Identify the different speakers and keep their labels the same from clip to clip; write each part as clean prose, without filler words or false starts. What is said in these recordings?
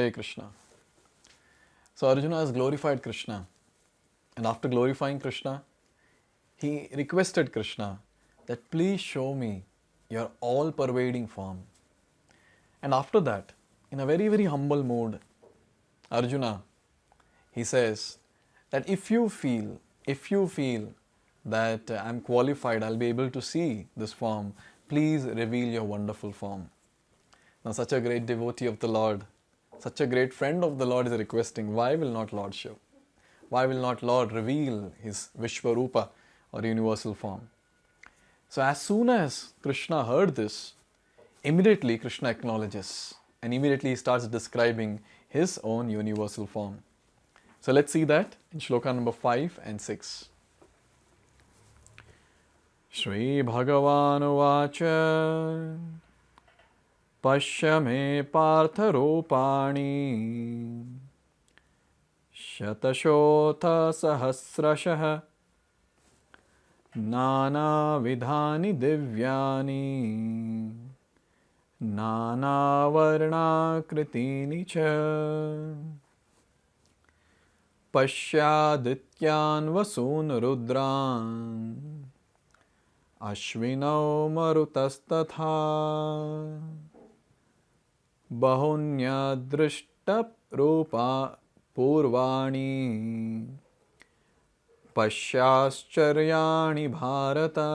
Speaker 1: Hare Krishna. So Arjuna has glorified Krishna, and after glorifying Krishna, he requested Krishna that please show me your all-pervading form. And after that, in a very, very humble mood, Arjuna, he says that if you feel that I am qualified, I'll be able to see this form, please reveal your wonderful form. Now such a great devotee of the Lord, such a great friend of the Lord is requesting, why will not Lord show? Why will not Lord reveal his Vishwarupa or universal form? So as soon as Krishna heard this, immediately Krishna acknowledges and immediately he starts describing his own universal form. So let's see that in Shloka number 5 and 6. Śrī-bhagavān uvāca paśya me pārtha rūpāṇi śataśo sahasraśaḥ nānā-vidhāni divyāni nānā-varṇākṛtīni ca paśyādityān vasūn rudrān Aśvinau marutas tathā bahūny adṛṣṭa-pūrvāṇi paśyāścaryāṇi bhārata.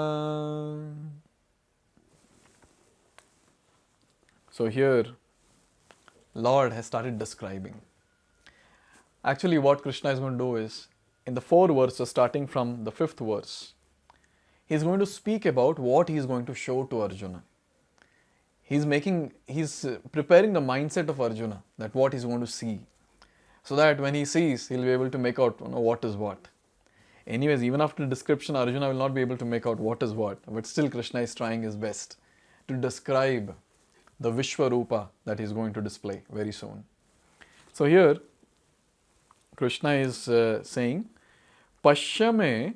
Speaker 1: So here, Lord has started describing. Actually, what Krishna is going to do is, in the 4 verses starting from the 5th verse, he is going to speak about what he is going to show to Arjuna. He is preparing the mindset of Arjuna, that what he is going to see, so that when he sees, he will be able to make out what is what. Anyways, even after the description, Arjuna will not be able to make out what is what, but still Krishna is trying his best to describe the Vishwarupa that he is going to display very soon. So here, Krishna is saying, paśya me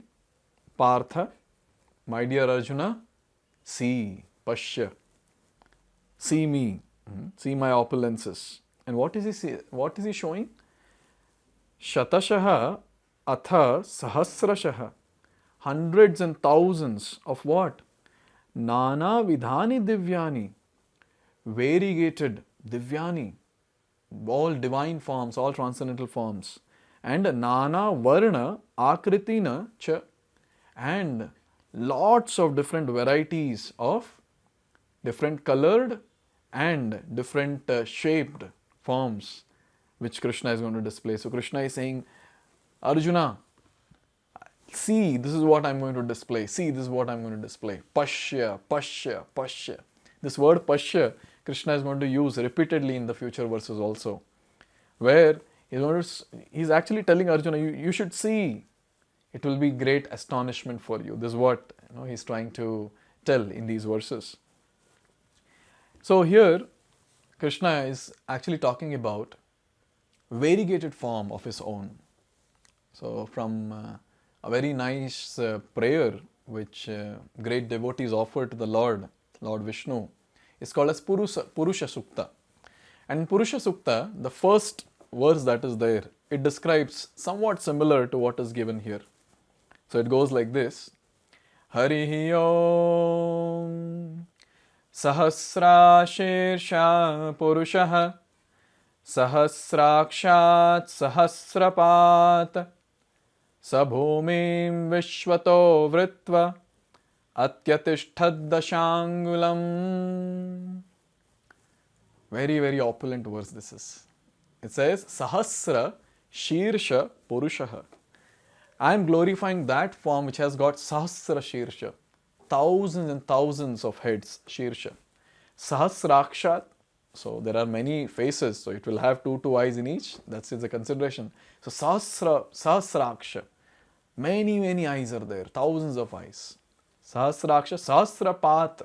Speaker 1: pārtha, my dear Arjuna, see, paśya, see me, see my opulences. And what is he showing? śataśo tathā sahasraśaḥ, hundreds and thousands of what? nānā-vidhāni divyāni, variegated divyāni, all divine forms, all transcendental forms, and nānā-varṇākṛtīni ca, and lots of different varieties of different colored and different shaped forms which Krishna is going to display. So Krishna is saying, Arjuna, see, this is what I am going to display. See, this is what I am going to display. Paśya, paśya, paśya. This word paśya, Krishna is going to use repeatedly in the future verses also, where he's actually telling Arjuna, you should see. It will be great astonishment for you. This is what he's trying to tell in these verses. So here, Krishna is actually talking about variegated form of his own. So from a very nice prayer which great devotees offer to the Lord Vishnu, is called as Purusha Sukta. And in Purusha Sukta, the first verse that is there, it describes somewhat similar to what is given here. So it goes like this: Harihi Om Sahasraśaḥ Purushah Sahasrakshat Sahasrapat Sabhumim Vishwato Vritva Atyatishthad-dashangulam. Very, very opulent verse this is. It says, Sahasra Shirsha Purushah. I am glorifying that form which has got Sahasra Shirsha, thousands and thousands of heads, Shirsha. Sahasrakshat, so there are many faces, so it will have two eyes in each, that's a consideration. So Sahasraksha, many eyes are there, thousands of eyes. Sahasraksha, Sahasrapat,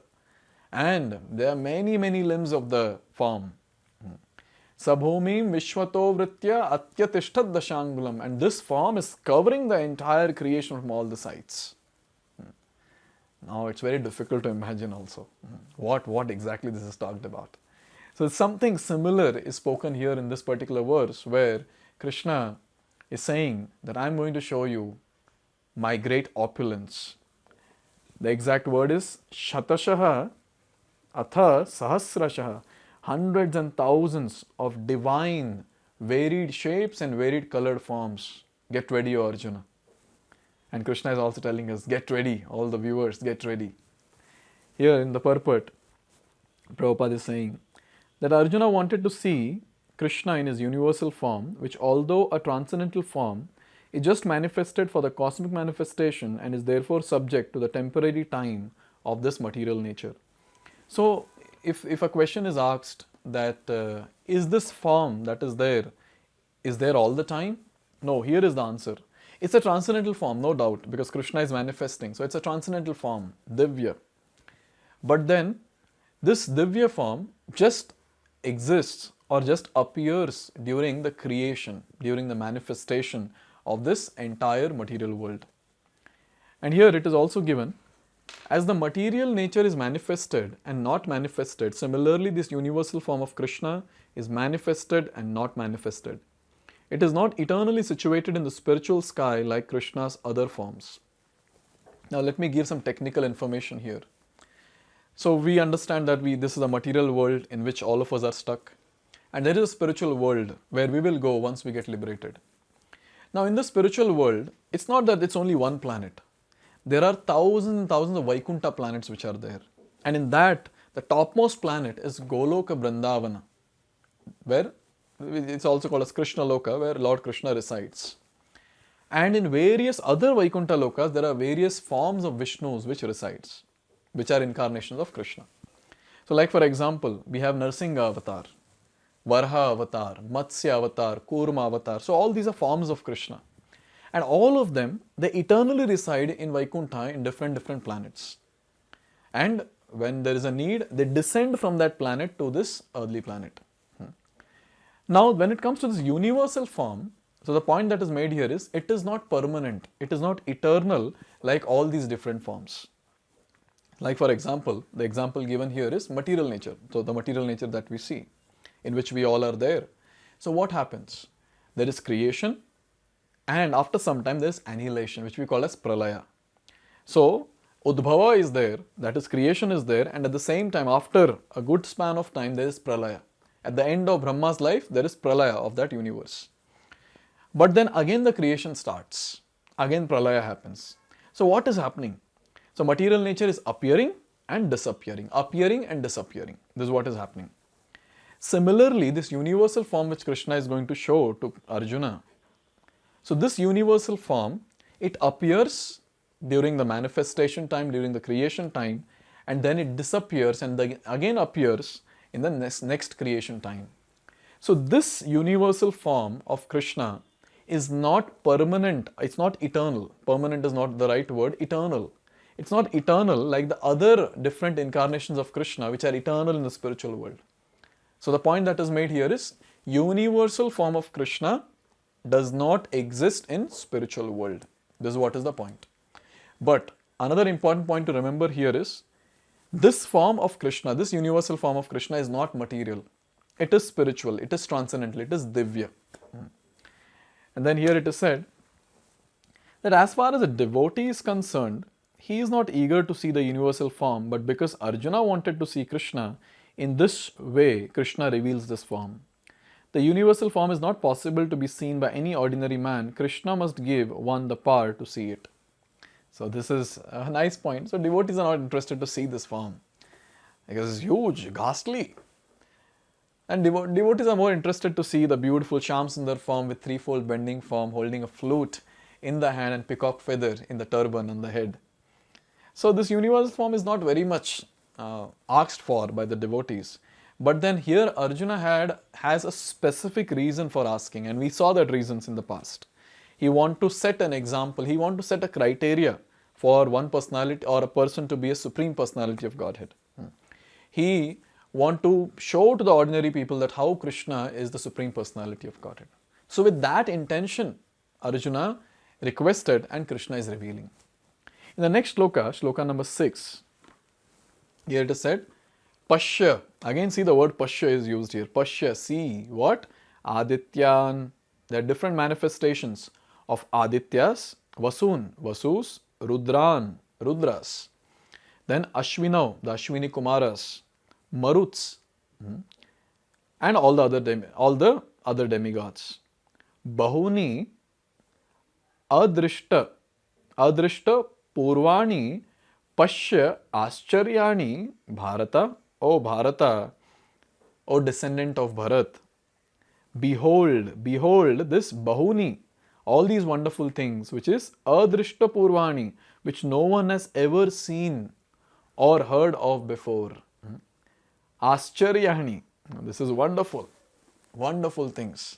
Speaker 1: and there are many limbs of the form. Sabhumim Vishwato Vritya Atyatishthad-dashangulam, and this form is covering the entire creation from all the sides. Now it's very difficult to imagine also what exactly this is talked about. So something similar is spoken here in this particular verse, where Krishna is saying that I am going to show you my great opulence. The exact word is śataśo tathā sahasraśaḥ, hundreds and thousands of divine varied shapes and varied colored forms. Get ready, O Arjuna. And Krishna is also telling us, get ready, all the viewers, get ready. Here in the purport, Prabhupada is saying that Arjuna wanted to see Krishna in his universal form, which although a transcendental form, is just manifested for the cosmic manifestation and is therefore subject to the temporary time of this material nature. So, if a question is asked that is this form that is there all the time? No, here is the answer. It's a transcendental form, no doubt, because Krishna is manifesting. So, it's a transcendental form, divya. But then, this divya form just exists or just appears during the creation, during the manifestation of this entire material world. And here it is also given, as the material nature is manifested and not manifested, similarly this universal form of Krishna is manifested and not manifested. It is not eternally situated in the spiritual sky like Krishna's other forms. Now let me give some technical information here. So we understand that this is a material world in which all of us are stuck, and there is a spiritual world where we will go once we get liberated. Now in the spiritual world, it's not that it's only one planet. There are thousands and thousands of Vaikuntha planets which are there. And in that, the topmost planet is Goloka Vrindavana, where it's also called as Krishna Loka, where Lord Krishna resides. And in various other Vaikuntha Lokas, there are various forms of Vishnus which resides, which are incarnations of Krishna. So like for example, we have Narsingha Avatar, Varha Avatar, Matsya Avatar, Kurma Avatar. So all these are forms of Krishna. And all of them, they eternally reside in Vaikuntha in different planets. And when there is a need, they descend from that planet to this earthly planet. Now, when it comes to this universal form, so the point that is made here is, it is not permanent, it is not eternal like all these different forms. Like for example, the example given here is material nature. So the material nature that we see, in which we all are there. So what happens? There is creation, and after some time there is annihilation, which we call as pralaya. So Udbhava is there, that is creation is there, and at the same time, after a good span of time, there is pralaya. At the end of Brahma's life, there is pralaya of that universe. But then again the creation starts. Again pralaya happens. So what is happening? So material nature is appearing and disappearing, appearing and disappearing. This is what is happening. Similarly, this universal form which Krishna is going to show to Arjuna. So this universal form, it appears during the manifestation time, during the creation time, and then it disappears and again appears in the next creation time. So this universal form of Krishna is not permanent, it's not eternal. Permanent is not the right word, eternal. It's not eternal like the other different incarnations of Krishna which are eternal in the spiritual world. So the point that is made here is, universal form of Krishna does not exist in spiritual world. This is what is the point. But another important point to remember here is, this form of Krishna, this universal form of Krishna is not material. It is spiritual, it is transcendental, it is divya. And then here it is said that as far as a devotee is concerned, he is not eager to see the universal form, but because Arjuna wanted to see Krishna, in this way Krishna reveals this form. The universal form is not possible to be seen by any ordinary man. Krishna must give one the power to see it. So this is a nice point. So devotees are not interested to see this form because it's huge, ghastly. And devotees are more interested to see the beautiful Shyam Sundar form with threefold bending form, holding a flute in the hand and peacock feather in the turban on the head. So this universal form is not very much asked for by the devotees. But then here Arjuna has a specific reason for asking, and we saw that reasons in the past. He wants to set an example, he wants to set a criteria for one personality or a person to be a Supreme Personality of Godhead. He wants to show to the ordinary people that how Krishna is the Supreme Personality of Godhead. So with that intention, Arjuna requested and Krishna is revealing. In the next shloka, shloka number 6, here it is said, Paśya. Again, see the word paśya is used here. Paśya, see what? Ādityān. There are different manifestations of Ādityas, vasūn, Vasus, rudrān, rudras. Then Aśvinau, the Aśvinī-kumāras, marutas, and all the other demigods. Bahūny, adṛṣṭa-pūrvāṇi, paśyāścaryāṇi, bhārata, O Bhārata, O descendant of Bharat. Behold this bahūny, all these wonderful things, which is adṛṣṭa-pūrvāṇi, which no one has ever seen or heard of before. Aścaryāṇi, this is wonderful, wonderful things.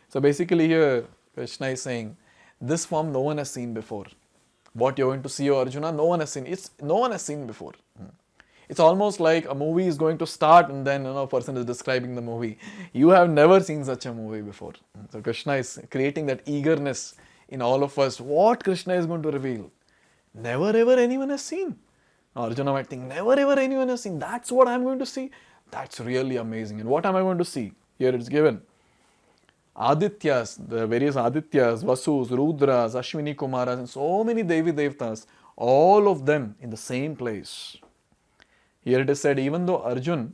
Speaker 1: So basically here Krishna is saying, this form no one has seen before. What you're going to see, O Arjuna, no one has seen. No one has seen before. It's almost like a movie is going to start and then a person is describing the movie. You have never seen such a movie before. So Krishna is creating that eagerness in all of us. What Krishna is going to reveal? Never ever anyone has seen. Arjuna might think, never ever anyone has seen. That's what I'm going to see. That's really amazing. And what am I going to see? Here it's given. Ādityas, the various Ādityas, Vasus, Rudras, Aśvinī-kumāras, and so many Devi Devtas, all of them in the same place. Here it is said, even though Arjuna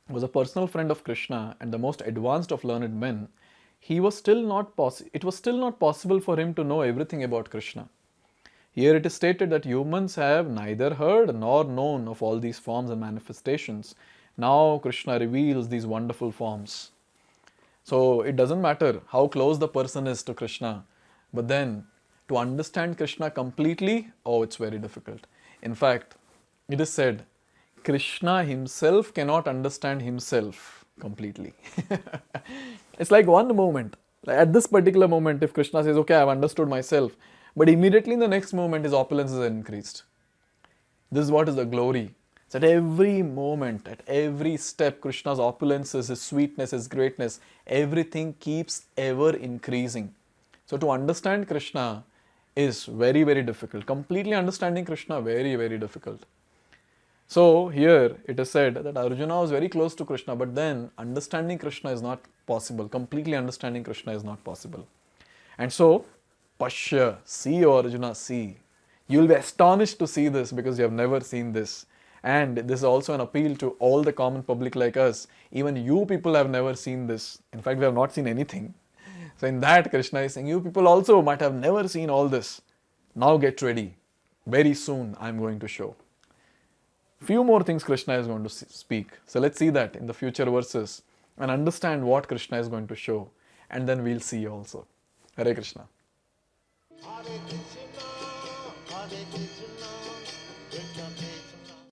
Speaker 1: was a personal friend of Krishna and the most advanced of learned men, it was still not possible for him to know everything about Krishna. Here it is stated that humans have neither heard nor known of all these forms and manifestations. Now Krishna reveals these wonderful forms. So it doesn't matter how close the person is to Krishna, but then to understand Krishna completely, it's very difficult. In fact, it is said, Krishna himself cannot understand himself completely. It's like one moment. At this particular moment, if Krishna says, okay, I've understood myself, but immediately in the next moment, his opulences are increased. This is what is the glory. It's at every moment, at every step, Krishna's opulences, his sweetness, his greatness, everything keeps ever increasing. So to understand Krishna is very, very difficult. Completely understanding Krishna, very, very difficult. So here it is said that Arjuna was very close to Krishna, but then understanding Krishna is not possible. Completely understanding Krishna is not possible. And so, paśya, see, O Arjuna, see. You will be astonished to see this because you have never seen this. And this is also an appeal to all the common public like us. Even you people have never seen this. In fact, we have not seen anything. So in that, Krishna is saying, you people also might have never seen all this. Now get ready. Very soon I am going to show. Few more things Krishna is going to speak. So let's see that in the future verses and understand what Krishna is going to show. And then we'll see also. Hare Krishna.
Speaker 2: Hare Krishna, Krishna Krishna.